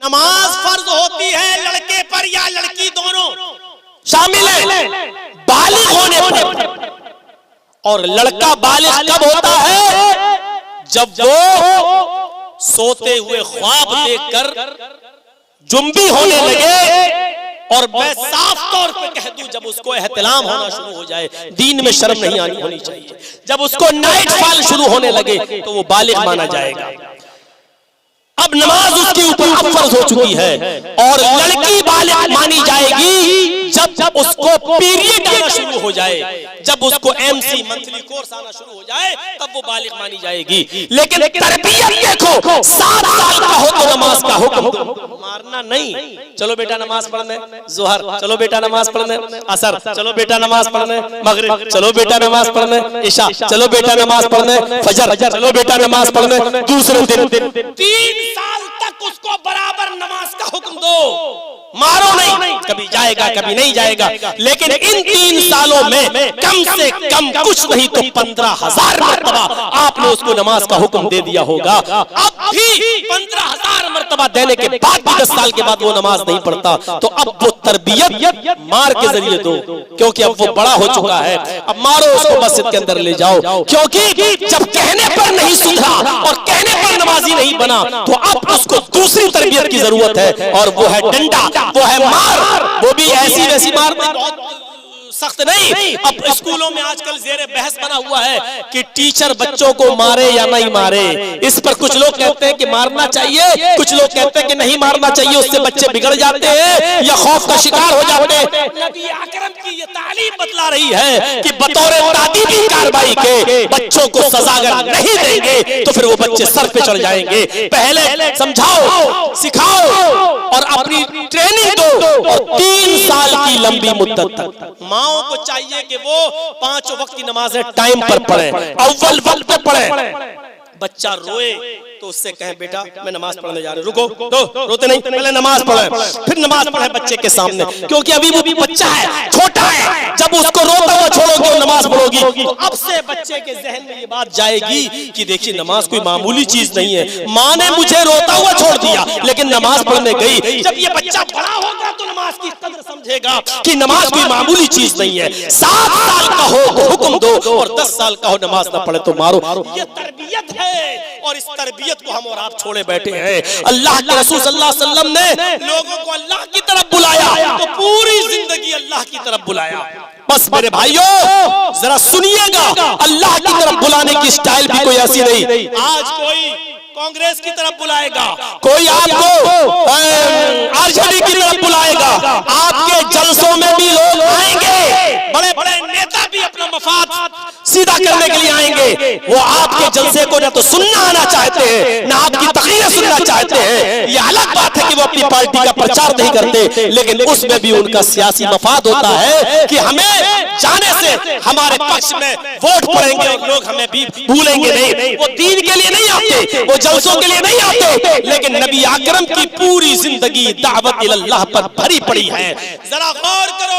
नमाज फर्ज होती है लड़के पर या लड़की, दोनों शामिल है, बालिग होने पर। और लड़का बालिग कब होता है? जब वो सोते हुए ख्वाब देखकर जुम्बी होने लगे। और मैं साफ तौर पे कह दूं, जब उसको एहतिलाम होना शुरू हो जाए, दीन में शर्म नहीं आनी होनी चाहिए, जब उसको नाइट फॉल शुरू होने लगे तो वो बालिग माना जाएगा। अब नमाज उसके ऊपर अब फर्ज हो चुकी है। और लड़की बालिग मानी जाएगी जब उसको पीरियड आना शुरू हो जाए, जब उसको एमसी मंथली कोर्स आना शुरू हो जाए, तब वो बालिग मानी जाएगी। लेकिन तरबियत देखो, 7 साल का हो तो नमाज का हुक्म दो, मारना नहीं। चलो बेटा नमाज पढ़ने, जोहर चलो बेटा नमाज पढ़ने, असर चलो बेटा नमाज पढ़ने, मगरिब चलो बेटा नमाज पढ़ने, इशा चलो बेटा नमाज पढ़ने, फजर चलो बेटा नमाज पढ़ने। दूसरे दिन 3 साल तक उसको बराबर नमाज का हुक्म दो, मारो नहीं, कभी जाएगा कभी नहीं जाएगा। लेकिन इन 3 सालों में कम से कम कुछ नहीं तो 15,000 मरतबा आपने उसको नमाज का हुक्म दे दिया होगा। अब भी 15,000 मरतबा देने के बाद भी 10 साल के बाद वो नमाज नहीं पढ़ता, तो अब वो तरबियत मार के जरिए दो, क्योंकि अब वो बड़ा हो चुका है। अब मारो उसको, मस्जिद के अंदर ले जाओ, क्योंकि जब कहने पर नहीं सुधरा और कहने पर नमाजी नहीं बना, तो अब उसको दूसरी तरबियत की जरूरत है, और वो है डंडा, वो है मार। वो भी ऐसी वैसी मार, बहुत सख्त नहीं। अब स्कूलों में आजकल ज़ेरे बहस बना हुआ है कि टीचर बच्चों को मारे या नहीं मारे। इस पर कुछ लोग कहते हैं कि मारना चाहिए, कुछ लोग कहते हैं कि नहीं मारना चाहिए, उससे बच्चे बिगड़ जाते हैं या खौफ का शिकार हो जाते हैं। नबी अकरम की ये तालीम बतला रही है कि बतौर तादीबी कार्रवाई के बच्चों को सजा अगर नहीं देंगे तो फिर वो बच्चे सर पे चढ़ जाएंगे। पहले समझाओ, सिखाओ और अपनी ट्रेनिंग दो, और 3 साल की लंबी मुद्दत तक माओ को चाहिए कि वो 5 वक्त की नमाजें टाइम पर पढ़ें, अव्वल वक्त पे पढ़ें। बच्चा रोए तो उससे कहें बेटा मैं नमाज पढ़ने जा रहा हूं, रुको, तो रोते नहीं, पहले नमाज पढ़े, फिर नमाज पढ़े बच्चे के सामने, क्योंकि अभी वो भी बच्चा है, छोटा है। जब उसको रोता हुआ छोड़ोगे और नमाज पढ़ोगी तो अब से बच्चे के जहन में ये बात जाएगी कि देखिए नमाज कोई मामूली चीज नहीं है, माँ ने मुझे रोता हुआ छोड़ दिया लेकिन नमाज पढ़ने गई। जब ये बच्चा बड़ा होगा तो नमाज की कदर समझेगा कि नमाज कोई मामूली चीज नहीं है। 7 साल का हो तो हुक्म दो, और 10 साल का हो नमाज ना पढ़े तो मारो। ये तरबियत है, और इस तरबियत को हम और आप छोड़े बैठे हैं। अल्लाह के रसूल सल्लल्लाहु अलैहि वसल्लम ने लोगों को अल्लाह की तरफ बुलाया तो पूरी जिंदगी अल्लाह की तरफ बुलाया। बस मेरे भाइयों जरा सुनिएगा, अल्लाह की तरफ बुलाने की स्टाइल भी कोई ऐसी नहीं। आज कोई कांग्रेस की तरफ बुलाएगा, कोई आपको आरजेडी की तरफ बुलाएगा, आपके जलसों में भी लोग आएंगे, बड़े बड़े नेता भी अपना मफाद सीधा करने के लिए आएंगे। वो आपके जलसे को ना तो सुनना आना चाहते हैं, ना आपकी तकरीरें सुनना चाहते हैं। ये अलग बात है कि वो अपनी पार्टी का प्रचार नहीं करते, लेकिन उसमें भी उनका सियासी मफाद होता है कि हमें जाने से हमारे पक्ष में वोट पड़ेंगे और लोग हमें भी भूलेंगे नहीं। वो दीन के लिए नहीं आते, वो जलसों के लिए नहीं आते, लेकिन नबी अकरम की पूरी जिंदगी दावत इल्लाह पर भरी पड़ी है। जरा गौर करो,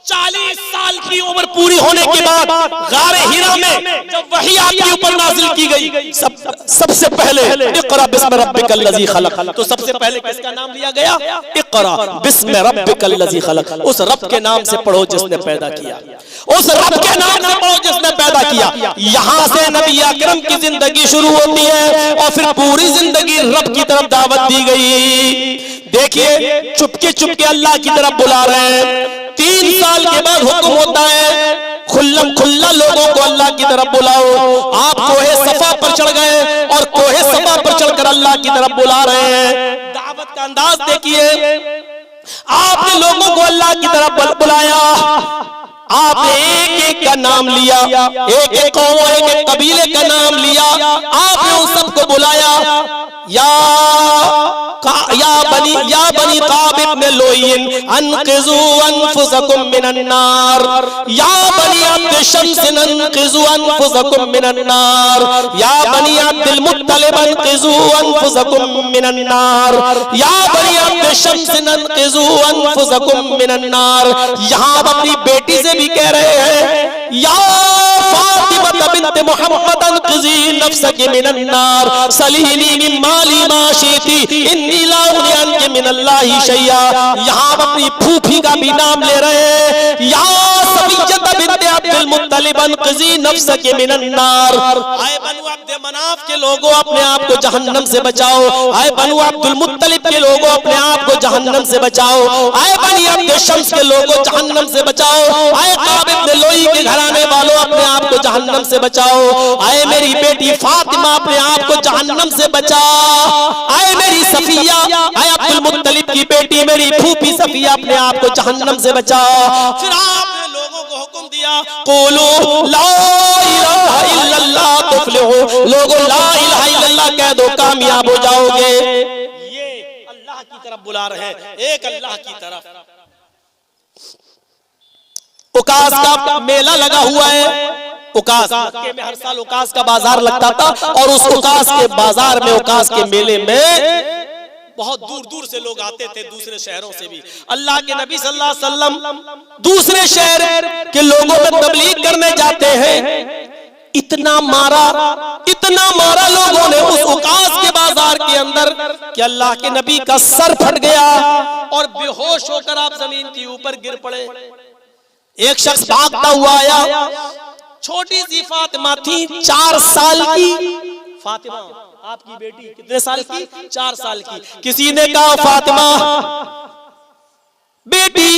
40 साल की उम्र पूरी होने के बाद गारे हिरा में जब वही आपके ऊपर नाजिल की गई, सबसे पहले इक़रा बिस्म रब्बिकल लज़ी खलक, तो सबसे पहले किसका नाम लिया गया? इक़रा बिस्म रब्बिकल लज़ी खलक। उस रब के नाम से पढ़ो जिसने पैदा किया, उस रब के नाम से पढ़ो जिसने पैदा किया। यहां से नबी अकरम की जिंदगी शुरू होती है और फिर पूरी जिंदगी रब की तरफ दावत दी गई। देखिए चुपके चुपके अल्लाह की तरफ बुला रहे हैं। 3 साल के बाद हुक्म होता है खुल्लम खुल्ला लोगों को अल्लाह की तरफ बुलाओ। आप कोहे सफा पर चढ़ गए और कोहे सफा पर चढ़कर अल्लाह की तरफ बुला रहे हैं। दावत का अंदाज देखिए, आपने लोगों को अल्लाह की तरफ बुलाया, आपने एक एक का नाम लिया, एक एक कौम एक एक कबीले का नाम लिया, आपने उन सबको बुलाया। या बनी काब इब्न लुयिन अनक़िज़ू अनफुसकुम मिनन नार, या बनी अब्द शम्स अनक़िज़ू अनफुसकुम मिनन नार, या बनी अब्दुल मुत्तलिब अनक़िज़ू अनफुसकुम मिनन नार, या बनी अब्द शम्स अनक़िज़ू अनफुसकुम मिनन नार। यहां आप अपनी बेटी से भी कह रहे हैं या फातिमा बिन्त मुहम्मद अनक़ज़ी नफ़्सकी मिनन नार सलीनी मिन माली मा शि'ति इन्नी ला उग़नी अन्की मिनल्लाहि शैया। यहाँ अपनी फूफी का भी नाम ले रहे हैं, या सफ़िय्यत बिन्त अब्दुल मुत्तलिब अनक़ज़ी नफ़्सकी मिनन नार। आए बनु अब्द मनाफ के लोगों, अपने आप को जहन्नम से बचाओ। आए बनु अब्दुल मुत्तलिब के लोगों, अपने आप को जहन्नम से बचाओ। आए बनी अब्द शम्स के लोगों, जहन्नम से बचाओ। आए काब इब्न लोई के घराने वालों, अपने आप को जहन्नम से बचाओ। आए मेरी बेटी फातिमा, अपने आप को जहन्नम से बचाओ। आए मेरी सफिया, आए अब्दुल मुत्तलिब की बेटी मेरी फूफी सफिया, अपने आप को जहन्नम से बचाओ। फिर आपने लोगों को हुक्म दिया, क़ूलू ला इलाहा इल्लल्लाह तुफ़्लिहू, लोगों ला इलाहा इल्लल्लाह कह दो, कामयाब हो जाओगे। ये अल्लाह की तरफ बुला रहे हैं, एक अल्लाह की तरफ। उकास का मेला लगा हुआ है। उकास मक्के में हर साल उकास का बाजार लगता था, और उस उकास के बाजार में, उकास के मेले में बहुत दूर दूर से लोग आते थे, दूसरे शहरों से भी। अल्लाह के नबी सल्लल्लाहु अलैहि वसल्लम दूसरे शहर के लोगों में तबलीग करने जाते हैं। इतना मारा लोगों ने उस उकास के बाजार के अंदर कि अल्लाह के नबी का सर फट गया और बेहोश होकर आप जमीन के ऊपर गिर पड़े। एक शख्स भागता हुआ आया, छोटी सी फातिमा थी, 4 साल की। फातिमा आपकी बेटी कितने साल की? 4 साल की। किसी ने कहा, फातिमा बेटी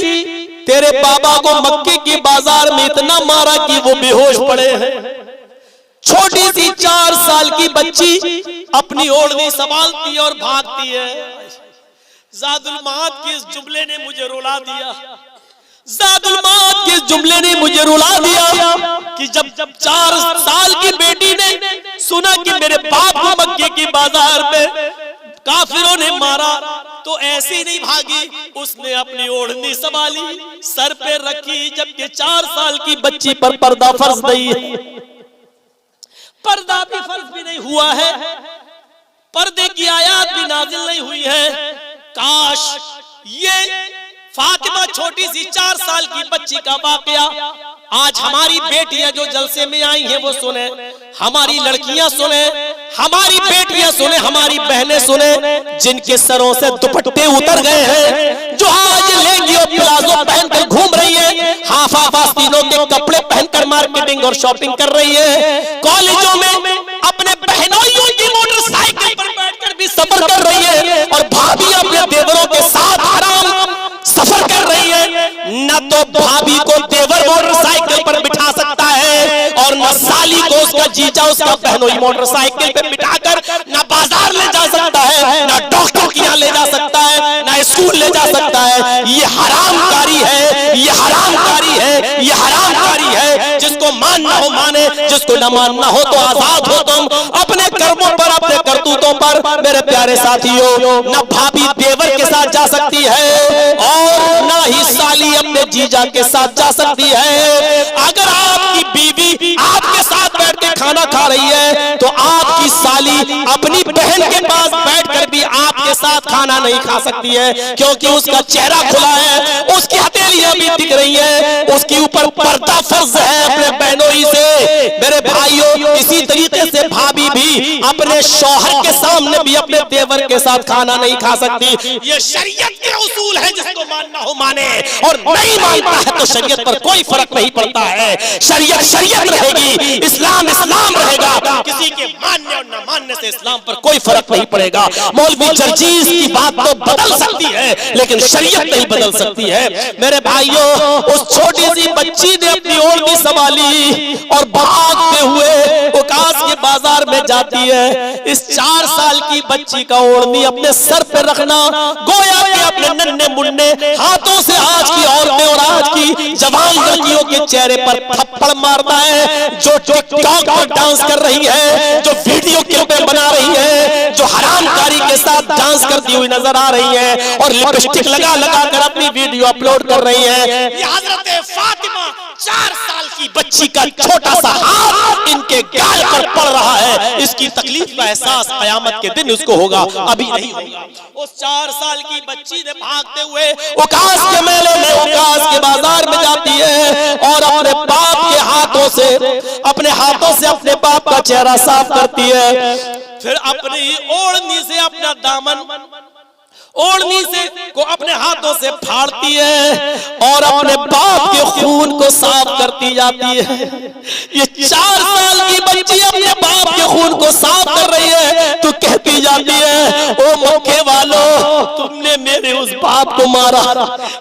तेरे बाबा को मक्के के बाजार में इतना मारा कि वो बेहोश पड़े हैं। छोटी सी 4 साल की बच्ची अपनी ओढ़नी संभालती और भागती है। ज़ादुल माद के इस जुमले ने मुझे रुला दिया। ज़ादुल माद के जुमले ने मुझे रुला दिया कि जब 4 साल की बेटी ने सुना कि मेरे बाप को मक्के के बाजार में काफिरों ने मारा, तो ऐसी नहीं भागी, उसने अपनी ओढ़नी संभाली, सर पे रखी, जबकि 4 साल की बच्ची पर पर्दा फर्ज नहीं है। पर्दा भी फर्ज भी नहीं हुआ है, पर्दे की आयत भी नाजिल नहीं हुई है। काश ये फातिमा छोटी सी 4 साल की बच्ची का वाकया आज हमारी बेटियां जो जलसे में आई हैं वो सुने, हमारी लड़कियां सुने, हमारी बेटियां सुने, हमारी बहनें सुने, जिनके सरों से दुपट्टे उतर गए हैं, जो आज लेंगी और प्लाजो पहनकर घूम रही है, हाफ आस्तीनों के कपड़े पहनकर मार्केटिंग और शॉपिंग कर रही है, कॉलेजों में अपने बहनोइयों की मोटरसाइकिल पर बैठकर भी सफर कर रही है, और भाभी अपने देवरों के साथ आराम सफर कर रही है। न तो भाभी को देवर मोटरसाइकिल पर बिठा सकता है, और न साली को उसका जीजा उसका बहनोई मोटरसाइकिल पे बिठाकर न बाजार ले जा सकता है, न डॉक्टर के यहाँ ले जा सकता है, न स्कूल ले जा सकता है। ये हरामकारी है, ये हरामकारी है, ये हरामकारी है। जिसको मानना हो माने, जिसको न मानना हो तो आजाद हो तुम अपने कर्मों पर, अपने करतूतों पर। मेरे प्यारे साथियों, न भाभी देवर के साथ जा सकती है और न ही साली अपने जीजा के साथ जा सकती है। अगर आपकी बीवी आपके साथ बैठ के खाना खा रही है तो आपकी साली अपनी बहन के पास बैठकर भी आपके साथ खाना नहीं खा सकती है, क्योंकि उसका चेहरा खुला है, उसकी हथेलियां भी दिख रही है, उसके ऊपर पर्दा फर्ज है अपने बहनोई से। मेरे भाइयों, इसी तरीके से भाभी भी अपने शौहर के सामने भी अपने देवर के साथ खाना नहीं खा सकती। ये शरीयत के उसूल है, जिसको मानना हो माने, और नहीं मानता है तो शरीयत पर कोई फर्क नहीं पड़ता है। शरीयत शरीयत रहेगी, इस्लाम इस्लाम रहेगा। किसी के मानने और न मानने से इस्लाम पर कोई फर्क नहीं पड़ेगा। मौलवी जर्जीज की बात तो बदल सकती है, लेकिन शरीयत नहीं बदल सकती है। मेरे भाइयों, उस छोटी सी बच्ची ने अपनी ओढ़नी संभाली और भागते हुए उकास के बाजार में जाती है। इस 4 साल की बच्ची का ओढ़नी अपने सर पे रखना गोया कि अपने नन्हे मुन्ने हाथों से आज की औरतें और आज की जवान लड़कियों के चेहरे पर थप्पड़ मारता है, जो टिकटॉक पर डांस कर रही है, जो वीडियो क्लिपें बना रही है, जो हरामकारी के साथ डांस करती हुई नजर आ रही है और लिपस्टिक लगा लगा कर अपनी वीडियो अपलोड कर रही है। ये हजरत फातिमा 4 साल की बच्ची का छोटा सा हाथ इनके गाल पर पड़ रहा है। इसकी तकलीफ का एहसास कयामत के दिन उसको होगा, अभी नहीं होगा। उस 4 साल की बच्ची ने भागते हुए उकास के मेले में, उकास के बाजार में जाती है और अपने बाप के हाथों हाथों से अपने बाप का चेहरा साफ करती है, फिर अपनी ओढ़नी से अपना दामन ओढ़नी से को अपने हाथों से फाड़ती है और अपने बाप के खून को साफ करती जाती है। ये 4 साल की बच्ची अपने बाप के खून को साफ कर रही है तो कहती जाती है, ओ मक्के वालों, तुमने मेरे उस बाप को मारा,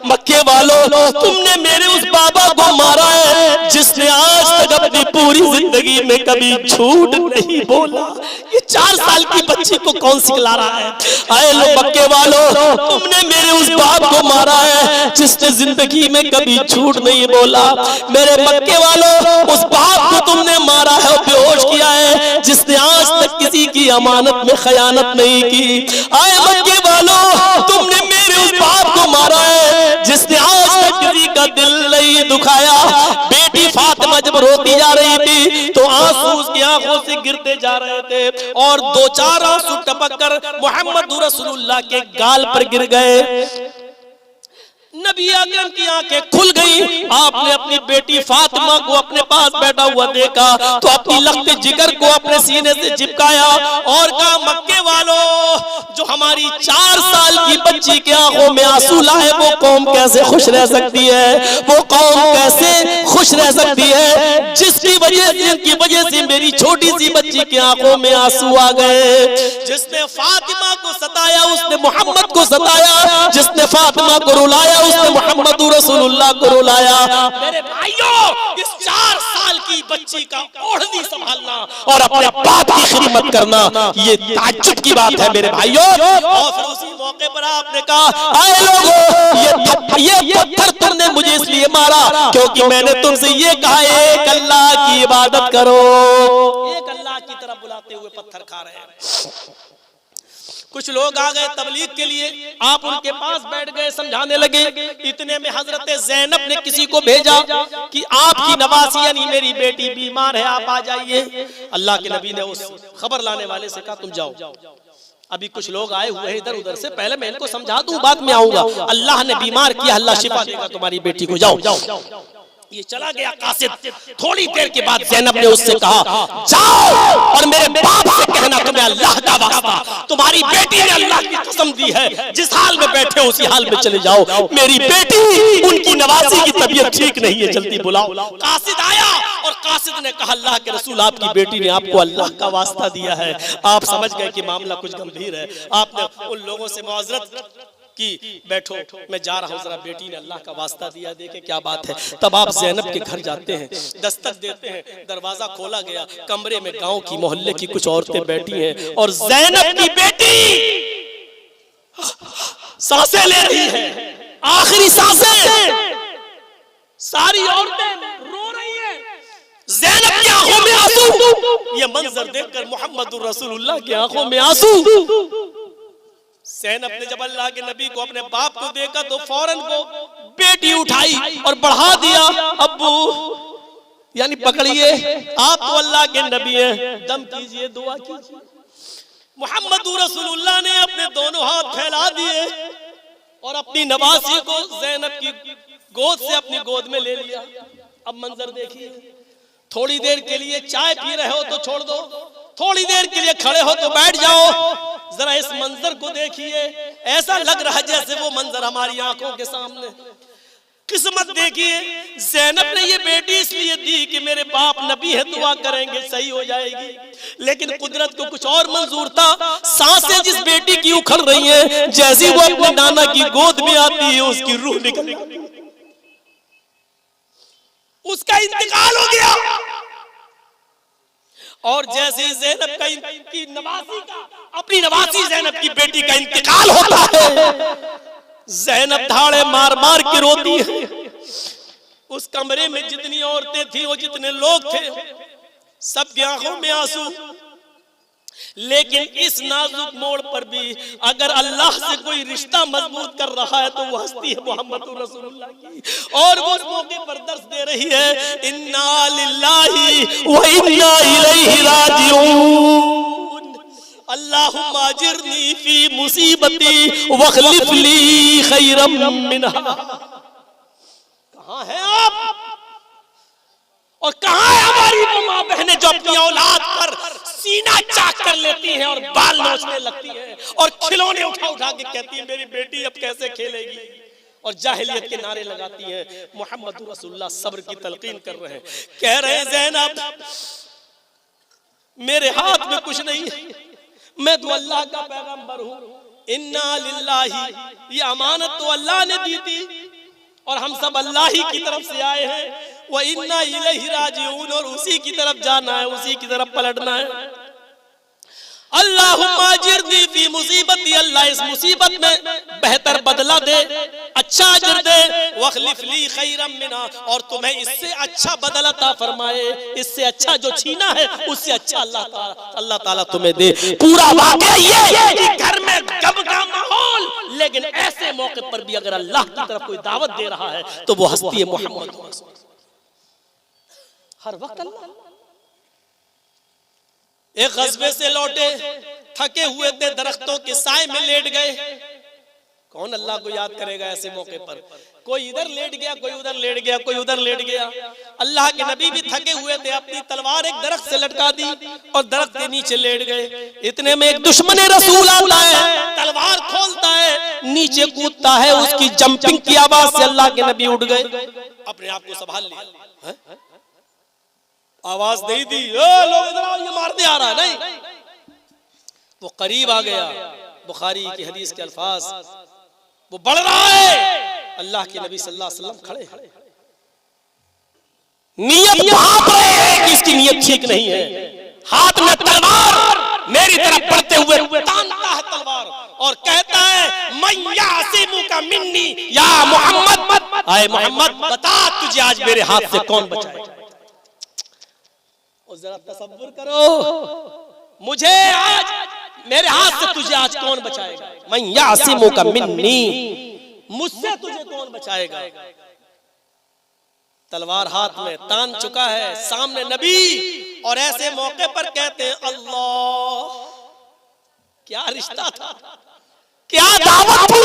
मक्के वालों, तुमने मेरे उस बाबा को मारा है जिसने आज तक अपनी पूरी जिंदगी में कभी झूठ नहीं बोला। ये 4 साल की बच्ची को कौन सिखला रहा है? आए लो मक्के वालों, तुमने मेरे उस बाप को मारा है जिसने जिंदगी में कभी झूठ नहीं बोला। मेरे मक्के वालों, उस बाप को तुमने मारा है, बेहोश किया है, जिसने आज तक किसी की अमानत में खयानत नहीं की। आए मक्के वालों, तुमने मेरे उस बाप को मारा है जिसने आज तक किसी का दिल नहीं दुखाया। बेटी फातिमा जब रोती जा रही थी तो आंसू उसकी आंखों से गिरते जा रहे थे और 2-4 आंसू टपक कर मोहम्मद रसूलुल्लाह के गाल पर गिर गए। नबी अकरम की आंखें खुल गई। आपने अपनी बेटी फातिमा को अपने पास बैठा हुआ देखा तो अपनी लख्त जिगर को अपने सीने से चिपकाया और कहा, मक्के वालों, जो हमारी 4 साल की बच्ची के आंखों में आंसू लाए वो कौम कैसे खुश रह सकती है? वो कौम कैसे खुश रह सकती है जिसकी वजह से मेरी छोटी सी बच्ची की आंखों में आंसू आ गए? जिसने फातिमा को सताया उसने मोहम्मद को सताया, जिसने फातिमा को रुलाया उसने मोहम्मद रसूलुल्लाह को रुलाया। मेरे भाइयों, इस 4 साल की बच्ची का ओढ़नी संभालना और अपने बाप की खिदमत करना ये ताज्जुब की बात है मेरे भाइयों। और फिर उसी मौके पर आपने कहा, आए लोगों, ये पत्थर तुमने मुझे इसलिए मारा क्योंकि मैंने तुमसे ये कहा एक अल्लाह की इबादत करो। एक अल्लाह की तरफ बुलाते हुए पत्थर खा रहे हैं। कुछ लोग आ गए तबलीग के लिए, आप उनके पास बैठ गए, समझाने लगे। इतने में हजरत ज़ैनब ने किसी को भेजा कि आपकी नवासी यानी मेरी बेटी बीमार है, आप आ जाइए। अल्लाह के नबी ने उस खबर लाने वाले से कहा, तुम जाओ। अभी कुछ लोग आए हुए हैं इधर उधर से, पहले मैं इनको समझा दूं, बाद में आऊंगा। अल्लाह ने बीमार किया, अल्लाह शिफा देगा तुम्हारी बेटी को, जाओ। ये चला गया कासिद। थोड़ी देर के बाद ज़ैनब ने उससे कहा, जाओ और मेरे बाप से कहना, तुम्हें अल्लाह का वास्ता, तुम्हारी बेटी ने अल्लाह की कसम दी है, जिस हाल में बैठे उसी हाल में चले जाओ। मेरी बेटी, उनकी नवासी की तबीयत ठीक नहीं है, जल्दी बुलाओ। कासिद आया और कासिद ने कहा, अल्लाह के रसूल, आपकी बेटी ने आपको अल्लाह का वास्ता दिया है। आप समझ गए कि मामला कुछ गंभीर है। आपने उन लोगों से मुआज़रत कि बैठो, मैं जा रहा हूँ, जरा बेटी ने अल्लाह का वास्ता दिया, देखे क्या बात है। तब आप ज़ैनब के घर जाते हैं, दस्तक देते हैं, दरवाजा खोला गया, कमरे में गांव की मोहल्ले की कुछ औरतें बैठी हैं और ज़ैनब की बेटी सांसें ले रही है, आखिरी सांसें। सारी औरतें रो रही हैं, ज़ैनब की आंखों में आंसू। ये मंजर देखकर मोहम्मद रसूलुल्लाह की आंखों में आंसू। ज़ैनब ने जब अल्लाह के नबी को, अपने बाप को देखा तो फौरन को बेटी उठाई और बढ़ा दिया। अब्बू यानी पकड़िए, आप तो अल्लाह के नबी हैं, दम कीजिए, दुआ कीजिए। मोहम्मद रसूलुल्लाह ने अपने दोनों हाथ फैला दिए और अपनी नवासी को ज़ैनब की गोद से अपनी गोद में ले लिया। अब मंजर देखिए, थोड़ी देर के लिए चाय पी रहे हो तो छोड़ दो, थोड़ी देर के लिए खड़े हो तो बैठ जाओ। जरा इस मंजर को देखिए, ऐसा लग रहा है जैसे वो मंजर हमारी आंखों के सामने। किस्मत देखिए, ज़ैनब ने ये बेटी इसलिए दी कि मेरे बाप नबी है, दुआ करेंगे सही हो जाएगी। लेकिन कुदरत को कुछ और मंजूर था। सांसें जिस बेटी की उखड़ रही हैं, जैसी वो अपने नाना की गोद में आती है उसकी रूह निकल, उसका इंतकाल हो गया। और जैसे ही ज़ैनब की नवासी का, अपनी नवासी ज़ैनब की बेटी का इंतकाल होता है, ज़ैनब धाड़े मार मार के रोती है। उस कमरे में जितनी औरतें थी, वो जितने लोग थे, सबकी आंखों में आंसू। लेकिन इस नाजुक मोड़ पर भी अगर अल्लाह से कोई रिश्ता मजबूत कर रहा है तो वो हस्ती है मोहम्मद रसूलुल्लाह की। और वो उस मौके पर दर्श दे रही है, इन्ना लिल्लाहि व इन्ना इलैहि राजिऊन, अल्लाहुम्मा अजिरनी फी मुसीबती वखलिफ ली खैरम मिनहा। कहां हैं आप? और कहां है हमारी वो माँ बहनें जो अपनी औलाद पर सीना चाक कर लेती हैं और बाल नोचने लगती हैं और खिलौने उठा उठा के कहती है मेरी बेटी अब कैसे खेलेगी, और जाहिलियत के नारे लगाती हैं। मोहम्मद रसूलुल्लाह सब्र की तलकीन कर रहे हैं, कह रहे हैं ज़ैनब मेरे हाथ में कुछ नहीं है, मैं तो अल्लाह का पैगंबर हूं, इन्ना लिल्लाही, ये अमानत तो अल्लाह ने दी थी और हम सब अल्लाह ही की तरफ से आए हैं, व इन्ना इलैहि राजिऊन, और उसी की तरफ जाना है, उसी की तरफ पलटना है। अल्लाहुम्मा अजिरनी फी मुसीबती, अल्लाह इस मुसीबत में बेहतर बदला दे, अच्छा अजर दे, वखलिफ ली खैरम मिना, और तुम्हें इससे अच्छा बदला अता फरमाए, इससे अच्छा जो छीना है उससे अच्छा अल्लाह ताला तुम्हें दे। पूरा वाक़या ये कि घर में गम का माहौल, लेकिन ऐसे मौके पर भी अगर अल्लाह की तरफ कोई दावत दे रहा है तो वो हस्ती है मोहम्मद। हर वक्त अल्लाह। एक गज़वे से लौटे, थके हुए थे, दरख्तों के साए में लेट गए। कौन अल्लाह को याद करेगा ऐसे मौके पर? कोई इधर लेट गया, कोई उधर लेट गया, कोई उधर लेट गया। अल्लाह के नबी भी थके हुए थे, अपनी तलवार एक दरख्त से लटका दी और दरख्त के नीचे लेट गए। इतने में एक दुश्मन रसूल आता है, तलवार खोलता है, नीचे कूदता है, उसकी जंपिंग की आवाज से अल्लाह के नबी उठ गए, अपने आप को संभाल लिया, आवाज नहीं दी, लोग इधर आओ, ये मारने आ रहा है, नहीं, वो करीब आ गया। बुखारी की हदीस के अल्फाज, वो बढ़ रहा है, अल्लाह के नबी सल्लल्लाहु अलैहि वसल्लम खड़े हैं, नियत भाप रहे हैं कि इसकी नियत ठीक नहीं है, हाथ में तलवार मेरी तरफ बढ़ते हुए तानता है तलवार और कहता है मैं यासिमुका मिन्नी या मोहम्मद, आए मोहम्मद बता तुझे आज मेरे हाथ से कौन बचाएगा। और जरा तसव्वुर करो, मुझे आज मेरे हाथ से तुझे आज कौन बचाएगा, मैं यासिमुका मिन्नी, मुझसे तुझे कौन बचाएगा। तलवार हाथ में तान चुका है, सामने नबी, और ऐसे मौके पर कहते हैं अल्लाह, क्या रिश्ता था, क्या दावत थी।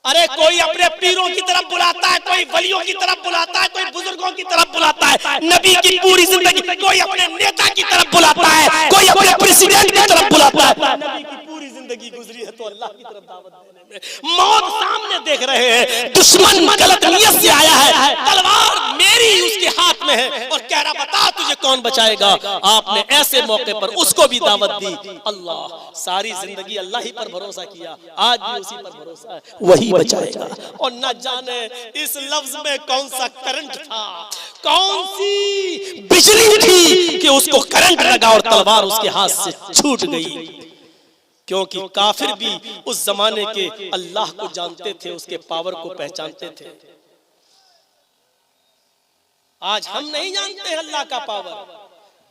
अरे कोई अपने पीरों की तरफ बुलाता है, कोई वलियों की तरफ बुलाता है, कोई बुजुर्गों की तरफ बुलाता है, नबी की पूरी जिंदगी कोई अपने नेता की तरफ बुलाता है, कोई अपने प्रेसिडेंट की तरफ बुलाता है। नबी की पूरी जिंदगी गुजरी है तो अल्लाह की तरफ दावत देने में, मौत सामने देख रहे हैं, दुश्मन गलत नियत से आया है, तलवार मेरी उसके हाथ में है और कह रहा बता तुझे कौन बचाएगा। आपने ऐसे मौके पर उसको भी दावत दी। अल्लाह, सारी जिंदगी अल्लाह ही पर भरोसा किया, आज भी उसी पर भरोसा है, वही बचाएगा। और न जाने इस लफ्ज में कौन सा करंट था, कौन सी बिजली थी कि उसको करंट लगा और तलवार उसके हाथ से छूट गई। क्योंकि काफिर भी उस जमाने के अल्लाह को जानते थे, उसके पावर को पहचानते थे। आज हम नहीं जानते अल्लाह का पावर,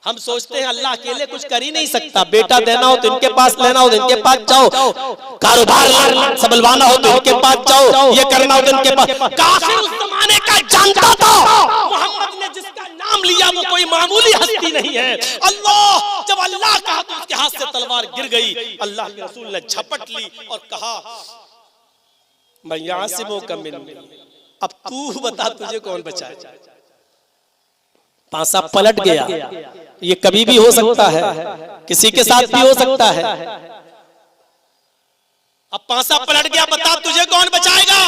हम सोचते हैं अल्लाह अकेले कुछ कर ही नहीं सकता, बेटा देना हो तो इनके पास लेना हो तो इनके पास जाओ, कारोबार सबलवाना हो तो इनके पास जाओ, ये करना हो तो इनके पास। काफिर उस जमाने का जानता था मोहम्मद ने जिसका नाम लिया वो कोई मामूली हस्ती नहीं है। अल्लाह, जब अल्लाह कहा तो उसके हाथ से तलवार गिर गई। अल्लाह के रसूल ने झपट ली और कहा मैं यासिमुका मिन्नी, अब तू बता तुझे कौन बचाए। पांसा पलट गया, ये कभी भी हो सकता है, किसी के साथ भी हो सकता है। अब पांसा पलट गया, बता तुझे कौन बचाएगा।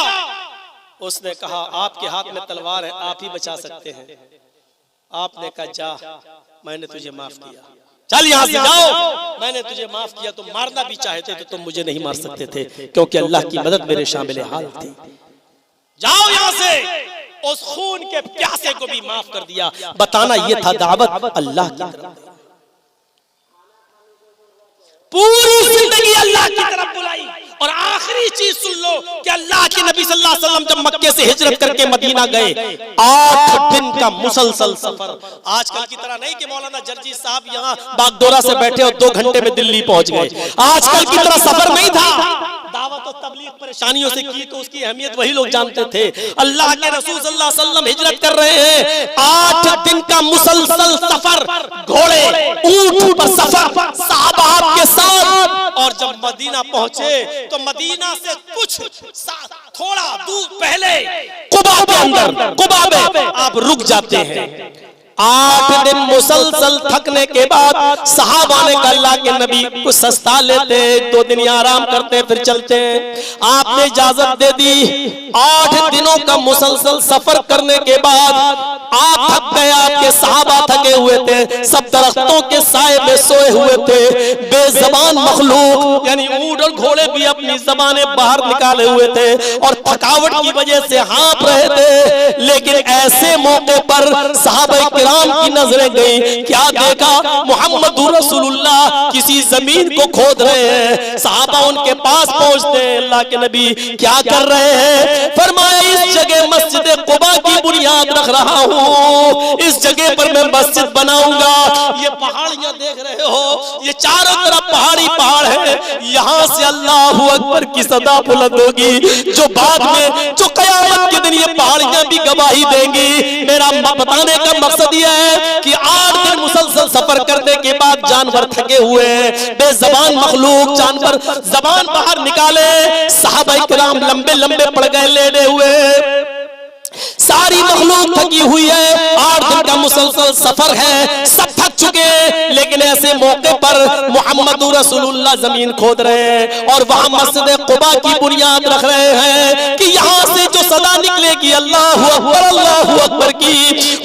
उसने कहा आपके हाथ में तलवार है, आप ही बचा सकते हैं। आपने कहा जा, मैंने तुझे माफ किया, चल यहाँ से जाओ, मैंने तुझे माफ किया। तुम मारना भी चाहते तो तुम मुझे नहीं मार सकते थे, क्योंकि अल्लाह की मदद मेरे शामिल हाल थी। जाओ यहाँ से। उस खून के प्यासे को भी माफ कर दिया। बताना ये था दावत अल्लाह की तरफ। पूरी जिंदगी अल्लाह की तरफ बुलाई। और आखिरी चीज सुन लो कि अल्लाह के नबी सल्लल्लाहु अलैहि वसल्लम जब मक्के से हिजरत करके मदीना गए, 8 दिन का मुसलसल सफर। आजकल की तरह नहीं कि मौलाना जर्जी साहब यहाँ बागडोरा से बैठे और 2 घंटे में दिल्ली पहुंच गए। आजकल की तरह सफर नहीं था। दावत और तबलीग परेशानियों से की तो उसकी अहमियत वही लोग जानते थे। अल्लाह के रसूल सल्लल्लाहु अलैहि वसल्लम हिजरत कर रहे हैं, 8 दिन का मुसलसल सफर, घोड़े ऊंट पर सफर सहाबा के साथ। और जब मदीना पहुंचे तो मदीना से कुछ थोड़ा दूर पहले कुबा के अंदर, कुबा में आप रुक जाते हैं। 8 दिन मुसलसल थकने के बाद सहाबा ने कहा अल्लाह के नबी कुछ सस्ता लेते, 2 दिन यहाँ आराम करते फिर चलते हैं। आपने इजाजत दे दी। 8 दिनों का मुसलसल सफर करने के बाद आप थक गए, आपके सहाबा थके हुए थे, सब दरख्तों के साए में सोए हुए थे। बेजबान मखलूक यानी ऊंट और घोड़े भी अपनी जबानें बाहर निकाले हुए थे और थकावट की वजह से हाँप रहे थे। लेकिन ऐसे मौके पर सहाबा किराम की नजरें गई, क्या देखा, मोहम्मद रसूलुल्लाह किसी जमीन को खोद रहे हैं। सहाबा उनके पास पहुंचते हैं, अल्लाह के नबी क्या कर रहे हैं? फरमाया इस जगह मस्जिद कुबा की बुनियाद रख रहा हूँ, इस जगह पर मैं मस्जिद बनाऊंगा। ये पहाड़ियां देख रहे हो, ये चारों तरफ पहाड़ी पहाड़ है, यहाँ से अल्लाहू अकबर की सदा बुलंद होगी, जो बाद में जो कयामत के दिन ये पहाड़ियां भी गवाही देंगी। मेरा बताने का मकसद यह है कि 8 दिन मुसलसल सफर करने के बाद जानवर थके हुए हैं, बेज़बान मखलूक जानवर जबान बाहर निकाले, सहाबा किराम लंबे लंबे पड़ गए लेटे हुए, सारी मखलूक थकी हुई है। 8 दिन का मुसलसल सफर है, सब थक चुके, लेकिन ऐसे मौके पर मोहम्मद रसूलुल्लाह जमीन खोद रहे हैं और वहां मस्जिद कुबा की बुनियाद रख रहे हैं कि यहाँ से जो सदा निकलेगी अल्लाहू अकबर की,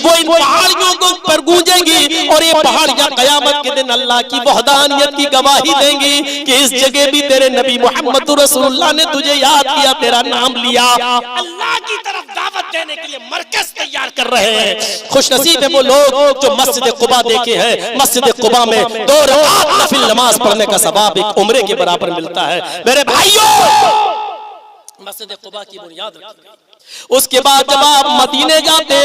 वो इन पहाड़ियों को पर गूंजेगी और ये पहाड़ियां कयामत के दिन अल्लाह की वहदानियत की गवाही देंगी कि इस जगह भी तेरे नबी मोहम्मद रसूलुल्लाह ने तुझे याद किया, तेरा नाम लिया। अल्लाह की तरफ दावत देने के लिए मरकज तैयार कर रहे हैं। खुशनसीब है वो लोग जो मस्जिद कुबा देखे हैं। मस्जिद कुबा में 2 रकात नफिल नमाज पढ़ने का सवाब एक उम्रे के बराबर मिलता है। मेरे भाइयों, मस्जिद कुबा की बुनियाद रखी गई। उसके बाद जब आप मदीने जाते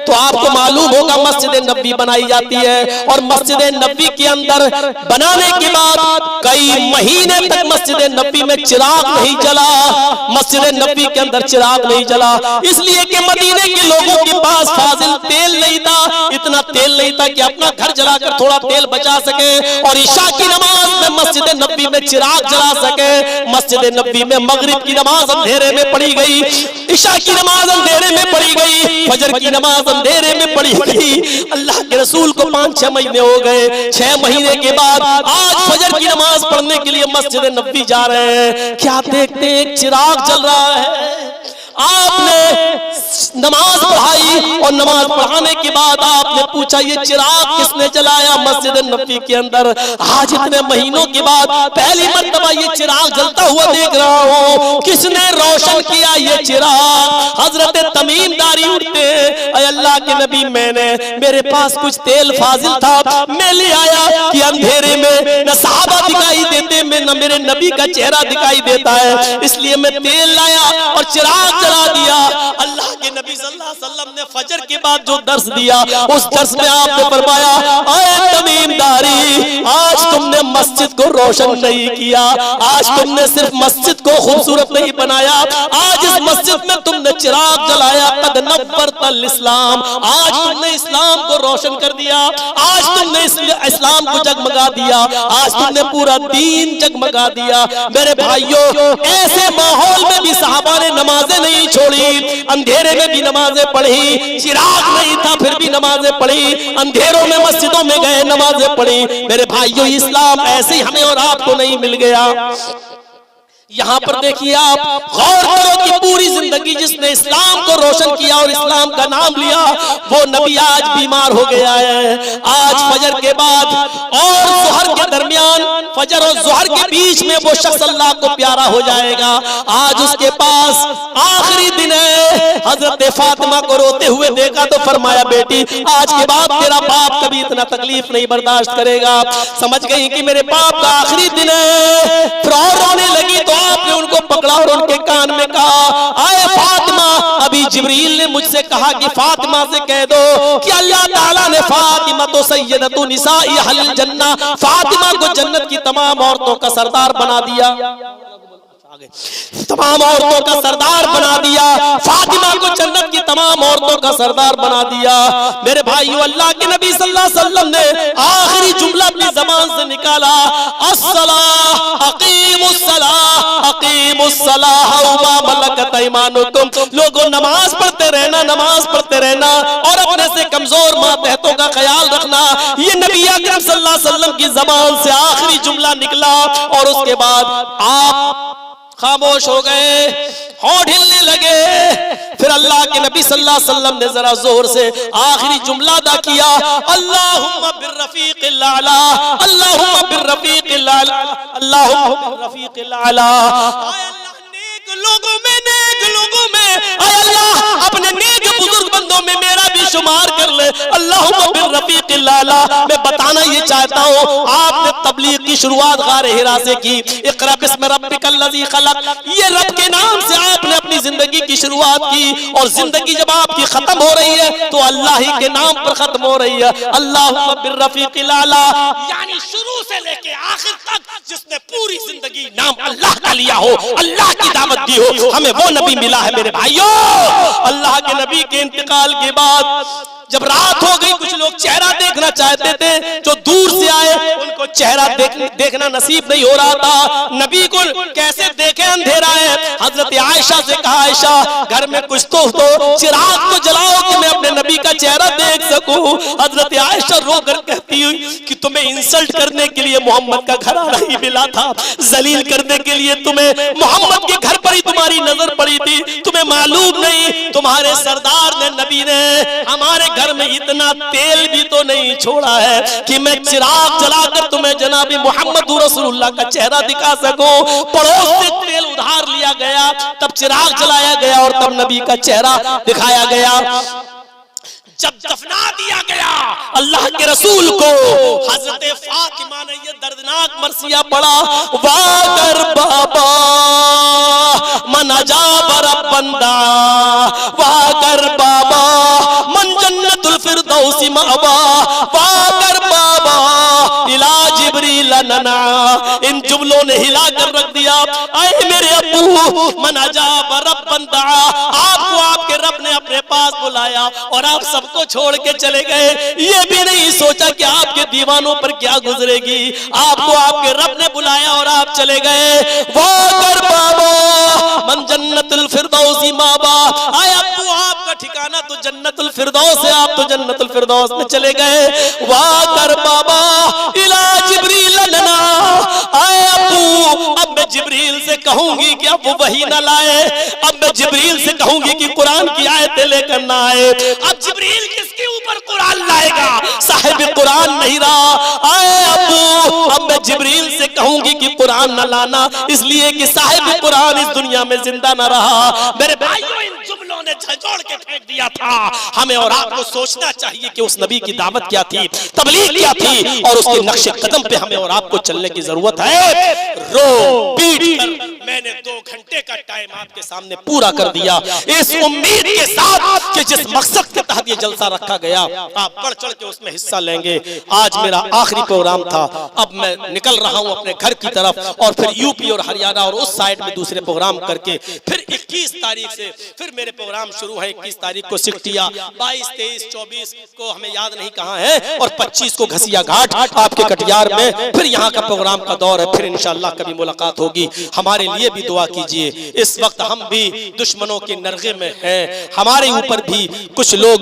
तो आपको मालूम होगा मस्जिद नबी बनाई जाती है और मस्जिद नबी के अंदर बनाने के बाद कई महीने तक मस्जिद नबी में चिराग नहीं जला, मस्जिद नबी के अंदर चिराग नहीं जला, इसलिए कि मदीने के लोगों के पास फाजिल तेल नहीं था, इतना तेल नहीं था कि अपना घर जलाकर थोड़ा तेल बचा सके और ईशा की नमाज में मस्जिद नबी में चिराग जला सके। मस्जिद नबी में मगरिब की नमाज अंधेरे में पढ़ी गई, ईशा की नमाज अंधेरे में पढ़ी गई, फजर की नमाज अंधेरे में पढ़ी गई। अल्लाह के रसूल को 5-6 महीने हो गए, 6 महीने के बाद आज फजर की नमाज पढ़ने के लिए मस्जिद नबी जा रहे हैं। क्या देखते एक चिराग जल रहा है। आपने नमाज पढ़ाई और नमाज पढ़ाने के बाद आपने पूछा ये चिराग किसने जलाया मस्जिद नबी के अंदर। आज इतने महीनों के बाद पहली मर्तबा ये चिराग जलता हुआ देख रहा हूँ, किसने रोशन किया ये चिराग? हजरत तमीम दारी उठते, अल्लाह के नबी मैंने, मेरे पास कुछ तेल फाजिल था, मैं ले आया कि अंधेरे में न सहाबा दिखाई देते, में न मेरे नबी का चेहरा दिखाई देता है, इसलिए मैं तेल लाया और चिराग जला दिया। अल्लाह के नबी सल्लल्लाहु अलैहि वसल्लम ने फजर के बाद जो दर्स दिया, उस दर्स में आपने फरमाया, ऐ तमीमदारी, आज तुमने मस्जिद को रोशन नहीं किया, आज तुमने सिर्फ मस्जिद को खूबसूरत नहीं बनाया, आज इस मस्जिद में तुमने चिराग जलाया, कद नव्वरतल इस्लाम, आज तुमने इस्लाम को रोशन कर दिया, आज तुमने इस्लाम को जगमगा दिया, आज तुमने पूरा दीन जगमगा दिया। मेरे भाइयों, ऐसे माहौल में भी सहाबा ने नमाजें नहीं छोड़ी, अंधेरे में भी नमाजें पढ़ी, चिराग नहीं था फिर भी नमाजें पढ़ी, अंधेरों में मस्जिदों में गए नमाजें पढ़ी। मेरे भाइयों, इस्लाम ऐसे ही हमें और आपको नहीं मिल गया। यहाँ पर देखिए, आप गौर करो कि पूरी जिंदगी जिसने इस्लाम को रोशन किया और इस्लाम का नाम लिया, वो नबी आज बीमार हो गया है। आज फजर के बाद और ज़ोहर के दरमियान, फजर और ज़ोहर के बीच में वो शख्स अल्लाह को प्यारा हो जाएगा। आज उसके पास आखिरी दिन है। हजरत फातिमा को रोते हुए देखा तो फरमाया, बेटी आज के बाद तेरा बाप कभी इतना तकलीफ नहीं बर्दाश्त करेगा। समझ गई कि मेरे बाप का आखिरी दिन है। फिर और रोने लगी तो आपने उनको पकड़ा और उनके कान में कहा, आए फातिमा, अभी जिब्रील ने मुझसे कहा कि फातिमा से कह दो कि अल्लाह ताला ने फातिमा तो सय्यदतु निसाई अहल जन्ना, फातिमा को जन्नत की तमाम औरतों का सरदार बना दिया, तमाम औरतों का सरदार बना दिया, फातिमा को जन्नत की तमाम औरतों का सरदार बना दिया। मेरे भाइयों, अल्लाह के नबी सल्लल्लाहु अलैहि वसल्लम ने आखिरी जुमला अपनी ज़बान से निकाला, अस्सलाह अकीमुस्सलाह अकीमुस्सलाह व मा मलकत ईमानुकुम, लोगों नमाज पढ़ते रहना, नमाज पढ़ते रहना और अपने से कमजोर मातहतों का ख्याल रखना। ये नबी अकरम सल्लल्लाहु अलैहि वसल्लम की ज़बान से आखिरी जुमला निकला और उसके बाद आप खामोश हो गए, होंठ हिलने लगे। फिर अल्लाह के नबी सल्लल्लाहु अलैहि वसल्लम ने जरा जोर से आखिरी जुमला अदा किया, अल्लाहुम्मा बिर्रफीक़िल आला, अल्लाहुम्मा बिर्रफीक़िल आला, अल्लाहुम्मा बिर्रफीक़िल आला। आय अल्लाह नेक लोगों में, नेक लोगों में, आय अल्लाह अपने नेक बुजुर्ग बंदों में मेरा भी शुमार कर ले, अल्लाहुम्मा बिर्रफीक़िल आला। मैं बताना ये चाहता हूँ, आपने तबलीग की शुरुआत गारे हिरा से की, इक़रा बिस्मि रब्बिकल लज़ी खलक़, ये रब के नाम से आपने अपनी जिंदगी की शुरुआत की और जिंदगी जब आपकी खत्म हो रही है तो अल्लाह ही के नाम पर खत्म हो रही है। अल्लाहुम्मा बिर्रफीक़िल आला, यानी शुरू से लेके आखिर तक जिसने पूरी जिंदगी नाम अल्लाह का लिया हो, अल्लाह की दावत दी हो, हमें वो नबी मिला है मेरे भाइयों। अल्लाह के नबी के इंतकाल के बाद जब रात हो गई, कुछ लोग चेहरा देखना चाहते थे, जो दूर से आए उनको चेहरा देखना नसीब नहीं हो रहा था। नबी को कैसे देखे, अंधेरा है। हजरत आयशा से कहा, आयशा घर में कुछ तो चिराग तो जलाओ कि मैं अपने नबी का चेहरा देख सकूं। हजरत आयशा रो कर कहती हुई कि तुम्हें इंसल्ट करने के लिए मोहम्मद का घराना ही मिला था, जलील करने के लिए तुम्हें मोहम्मद के घर पर ही तुम्हारी नजर पड़ी थी। तुम्हें मालूम नहीं, तुम्हारे सरदार ने, नबी ने हमारे घर में इतना तेल भी तो नहीं छोड़ा है कि मैं चिराग जलाकर तुम्हें जनाबी मोहम्मद रसूलुल्लाह का चेहरा दिखा सकूं। पड़ोस से तेल उधार लिया गया, तब चिराग जलाया गया और तब नबी का चेहरा दिखाया गया। जब दफना दिया गया अल्लाह के रसूल को, हजरत फातिमा ने ये दर्दनाक मरसिया पढ़ा, वागर बाबा मनाजा बरब बंदा, वागर बाबा मन जन्नतुल फिरदौसी मावा, वागर बाबा इला जिब्रील नना। इन जुमलों ने हिला कर रख दिया। आए मेरे अब्बू, मनाजा बरब बंदा, आपको आपके रब ने अपने पास बुलाया और आप सबको छोड़ के चले गए। ये भी नहीं सोचा कि आपके दीवानों पर क्या गुजरेगी। आपको आपके रब ने बुलाया और आप चले गए। वागर बाबा मन जन्नतुल फिरदौसी मावा, आए अब्बू आपका ठिकाना तो जन्नतुल फिरदौस है, आप तो जन्नतुल फिरदौस में चले गए। वागर बाबा इला जिब्रील नना, आए अब्बू अब मैं जिब्रील से कहूंगी कि अब वो वही ना लाए, अब मैं जिब्रील से कहूंगी कि कुरान की आयतें लेकर ना आए। अब जिब्रील किसके ऊपर कुरान लाएगा, साहिब कुरान नहीं रहा। आए अब्बू अब मैं जिब्रील से कहूंगी कि कुरान न लाना, इसलिए कि साहिब कुरान इस दुनिया में जिंदा न रहा। मेरे भाइयों, इन जुमलों ने झंझोड़ के फेंक दिया था। हमें और आपको सोचना चाहिए कि उस नबी की दावत क्या थी, तबलीग क्या थी, और उसके नक्शे कदम पे हमें और आपको चलने की जरूरत है। रो पीट कर मैंने 2 घंटे का टाइम आपके सामने पूरा कर दिया, इस उम्मीद के साथ कि जिस मकसद के तहत ये जलसा रखा गया आप बढ़ चढ़ के उसमें हिस्सा लेंगे। आज मेरा आखिरी प्रोग्राम था, अब मैं निकल रहा हूं अपने घर की तरफ और फिर यूपी और हरियाणा और उस साइड में दूसरे प्रोग्राम करके फिर 21 तारीख से फिर मेरे प्रोग्राम शुरू है। 21 तारीख को सिकटिया, 22, 23, 24 को हमें याद नहीं कहाँ है, और 25 को घसिया घाट आपके कटियार में फिर यहाँ का प्रोग्राम का दौर है। फिर इंशाअल्लाह कभी मुलाकात होगी। हमारे लिए भी दुआ कीजिए। इस वक्त हम भी दुश्मनों के नरगे में हैं, हमारे ऊपर भी कुछ लोग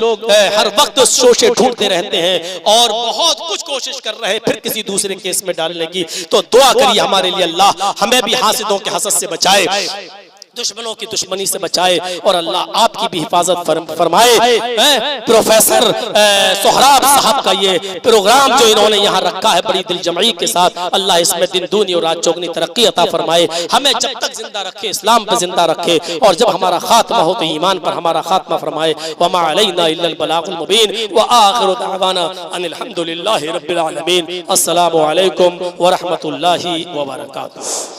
हर वक्त शोषे ढूंढते रहते हैं और बहुत कुछ कोशिश कर रहे हैं फिर किसी दूसरे केस में डालने की। तो दुआ करिए हमारे लिए, अल्लाह हमें भी हासिदों के हसद से बचाए, दुश्मनों की दुश्मनी से बचाए और अल्लाह आपकी भी हिफाजत फरमाए। प्रोफेसर सोहराब साहब का ये प्रोग्राम जो इन्होंने यहाँ रखा है बड़ी दिलजमई के साथ, अल्लाह इसमें दिन दूनी और रात चौगनी तरक्की अता फरमाए। हमें जब तक जिंदा रखे, इस्लाम पे जिंदा रखे, और जब हमारा खात्मा हो तो ईमान पर हमारा खात्मा फरमाए। वमा अलैना इल्लल बलागुल मुबीन व आखिरु दअवाना अनिल हम्दुलिल्लाहि रब्बिल आलमीन। अस्सलामु अलैकुम व रहमतुल्लाहि व बरकातुहू।